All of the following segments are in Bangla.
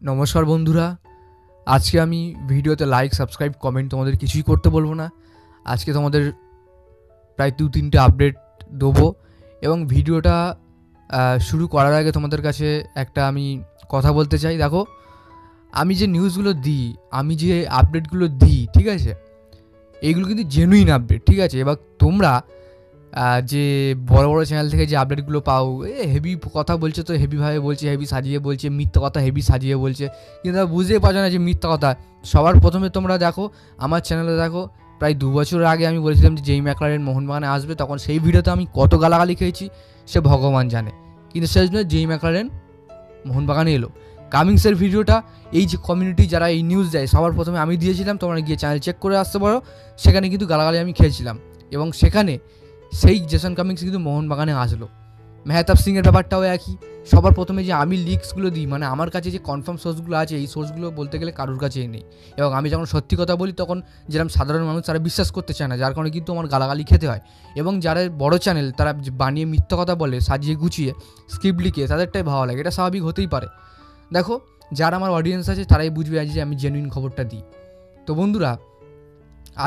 নমস্কার বন্ধুরা, আজকে আমি ভিডিওতে লাইক সাবস্ক্রাইব কমেন্ট তোমাদের কিছুই করতে বলবো না। আজকে তোমাদের প্রায় 2-3টে আপডেট দেবো এবং ভিডিওটা শুরু করার আগে তোমাদের কাছে একটা আমি কথা বলতে চাই। দেখো, আমি যে নিউজগুলো দিই, আমি যে আপডেটগুলো দিই, ঠিক আছে, এইগুলো কিন্তু জেনুইন আপডেট, ঠিক আছে। এবার তোমরা যে বড় বড় চ্যানেল থেকে যে আপডেটগুলো পাও, হেভি কথা বলছে, তো হেভিভাবে বলছে, হেভি সাজিয়ে বলছে, মিথ্যা কথা হেভি সাজিয়ে বলছে, কিন্তু বুঝতেই পারছো না যে মিথ্যা কথা। সবার প্রথমে তোমরা দেখো, আমার চ্যানেলে দেখো, প্রায় 2 বছর আগে আমি বলেছিলাম যে জেই ম্যাকলারেন মোহনবাগানে আসবে, তখন সেই ভিডিওতে আমি কত গালাগালি খেয়েছি সে ভগবান জানে, কিন্তু শেষ নয় জেই ম্যাকলারেন মোহনবাগানে এলো। কামিংসের ভিডিওটা এই যে কমিউনিটি যারা এই নিউজ দেয় সবার প্রথমে আমি দিয়েছিলাম, তোমরা গিয়ে চ্যানেল চেক করে আসতে পারো। সেখানে কিন্তু গালাগালি আমি খেয়েছিলাম এবং সেখানে সেই জেসন কামিংস কিন্তু মোহনবাগানে আসলো। মেহতাব সিংয়ের ব্যাপারটাও একই। সবার প্রথমে যে আমি লিক্সগুলো দিই, মানে আমার কাছে যে কনফার্ম সোর্সগুলো আছে, এই সোর্সগুলো বলতে গেলে কারোর কাছেই নেই, এবং আমি যখন সত্যি কথা বলি তখন যেরকম সাধারণ মানুষ তারা বিশ্বাস করতে চায় না, যার কারণে কিন্তু আমার গালাগালি খেতে হয়। এবং যারা বড় চ্যানেল তারা বানিয়ে মিথ্যা কথা বলে, সাজিয়ে গুছিয়ে স্ক্রিপ্ট লিখে, তাদেরটাই ভালো লাগে, এটা স্বাভাবিক হতেই পারে। দেখো, যারা আমার অডিয়েন্স আছে তারাই বুঝবে আজ যে আমি জেনুইন খবরটা দিই। তো বন্ধুরা,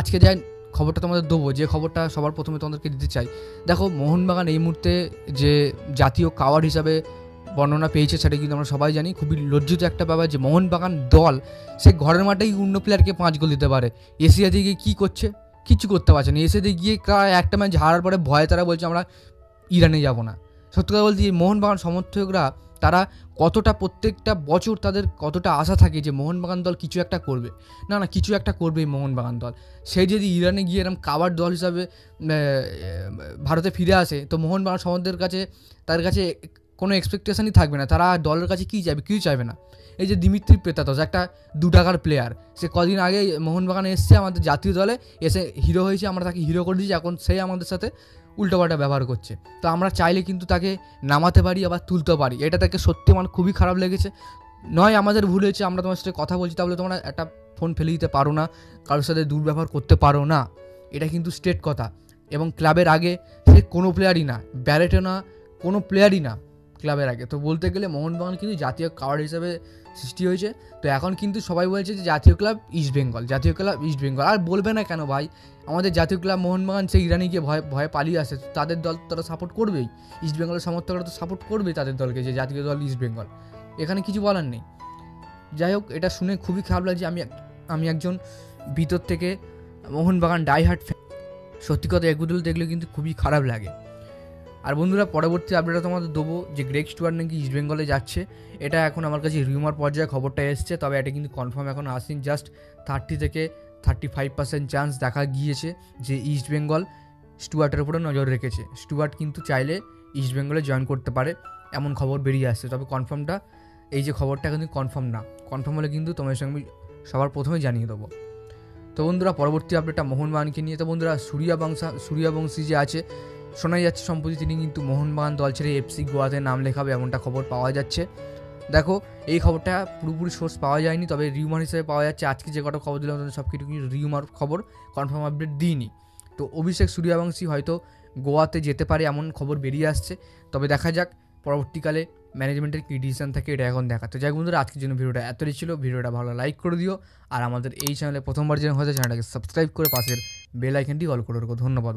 আজকে যাই খবরটা তোমাদের দেবো, যে খবরটা সবার প্রথমে তোমাদেরকে দিতে চাই। দেখো, মোহনবাগান এই মুহূর্তে যে জাতীয় কাওয়ার্ড হিসাবে বর্ণনা পেয়েছে সেটা কিন্তু আমরা সবাই জানি। খুবই লজ্জিত একটা ব্যাপার যে মোহনবাগান দল সে ঘরের মাঠেই অন্য প্লেয়ারকে 5 গোল দিতে পারে। এশিয়াতে গিয়ে কী করছে? কিচ্ছু করতে পারছে না। এশিয়াতে গিয়ে একটা ম্যাচ হারার পরে ভয়ে তারা বলছে আমরা ইরানে যাব না। সত্যি কথা বলতে মোহনবাগান সমর্থকরা তারা কতটা প্রত্যেকটা বছর তাদের কতটা আশা থাকে যে মোহনবাগান দল কিছু একটা করবে, না কিছু একটা করবেই মোহনবাগান দল। সে যদি ইরানে গিয়ে এরকম কাওয়ার্ড দল হিসাবে ভারতে ফিরে আসে, তো মোহনবাগান সমর্থকদের কাছে তাদের কাছে কোনো এক্সপেকটেশনই থাকবে না। তারা দলের কাছে কী চাইবে? কিছু চাইবে না। এই যে দিমিত্রি পেতাতস, একটা 2 টাকার প্লেয়ার, সে কদিন আগে মোহনবাগানে এসছে আমাদের জাতীয় দলে, এসে হিরো হয়েছে, আমরা তাকে হিরো করে দিয়েছি, এখন সেই আমাদের সাথে উল্টোপাল্টা ব্যবহার করছে। তো আমরা চাইলে কিন্তু তাকে নামাতে পারি, আবার তুলতে পারি। এটা তাকে সত্যি আমার খুবই খারাপ লেগেছে। নয় আমাদের ভুল হয়েছে, আমরা তোমার সাথে কথা বলছি, তাহলে তোমরা একটা ফোন ফেলে দিতে পারো না, কারোর সাথে দুর্ব্যবহার করতে পারো না, এটা কিন্তু স্ট্রেট কথা। এবং ক্লাবের আগে সে কোনো প্লেয়ারই না, ব্যারেটে না, কোনো প্লেয়ারই না ক্লাবের আগে। তো বলতে গেলে মোহনবাগান কিন্তু জাতীয় কাওয়ার্ড হিসেবে সৃষ্টি হয়েছে। তো এখন কিন্তু সবাই বলছে যে জাতীয় ক্লাব ইস্টবেঙ্গল, জাতীয় ক্লাব ইস্টবেঙ্গল। আর বলবে না কেন ভাই? আমাদের জাতীয় ক্লাব মোহনবাগান সেই ইরানে গিয়ে ভয়ে পালিয়ে আসে, তাদের দল তারা সাপোর্ট করবেই। ইস্টবেঙ্গলের সমর্থকরা তো সাপোর্ট করবেই তাদের দলকে, যে জাতীয় দল ইস্টবেঙ্গল। এখানে কিছু বলার নেই। যাই হোক, এটা শুনে খুবই খারাপ লাগছে। আমি একজন ভিতর থেকে মোহনবাগান ডাইহার্ট ফ্যান। সত্যি কথা এগুলো দেখলে কিন্তু খুবই খারাপ লাগে। আর বন্ধুরা, পরবর্তী আপডেটটা তোমাদের দেবো যে গ্রেগ স্টুয়ার্ট নাকি ইস্টবেঙ্গলে যাচ্ছে। এটা এখন আমার কাছে রিউমার পর্যায়ে খবরটা এসছে, তবে এটা কিন্তু কনফার্ম এখন আসেনি। জাস্ট 30 থেকে 35% চান্স দেখা গিয়েছে যে ইস্টবেঙ্গল স্টুয়ার্টের উপরে নজর রেখেছে। স্টুয়ার্ট কিন্তু চাইলে ইস্টবেঙ্গলে জয়েন করতে পারে, এমন খবর বেরিয়ে আসছে। তবে কনফার্মটা, এই যে খবরটা কিন্তু কনফার্ম না। কনফার্ম হলে কিন্তু তোমার সঙ্গে সবার প্রথমে জানিয়ে দেবো। তো বন্ধুরা, পরবর্তী আপডেটটা মোহনবাগানকে নিয়ে। তো বন্ধুরা, সূর্যবংশী যে আছে, শোনাই যাচ্ছে সম্প্রতি তিনি কিন্তু মোহনবাগান দল ছেড়ে এফসি গোয়াতে নাম লেখাবে, এমনটা খবর পাওয়া যাচ্ছে। দেখো, এই খবরটা পুরোপুরি সোর্স পাওয়া যায়নি, তবে রিউমার হিসেবে পাওয়া যাচ্ছে। আজকে যে কটা খবর দিলাম সব কিছু কিন্তু রিউমার খবর, কনফার্ম আপডেট দিইনি। তো অভিষেক সূর্যবংশী হয়তো গোয়াতে যেতে পারে, এমন খবর বেরিয়ে আসছে। তবে দেখা যাক পরবর্তীকালে ম্যানেজমেন্টের কী ডিসিশন থাকে, এটা এখন দেখাতে। যাই বন্ধুরা, আজকের জন্য ভিডিওটা এতটাই ছিল। ভিডিওটা ভালো লাইক করে দিও, আর আমাদের এই চ্যানেলে প্রথমবার যেন হয়তো চ্যানেলটাকে সাবস্ক্রাইব করে পাশের বেল আইকনটি অল করে রাখো। ধন্যবাদ।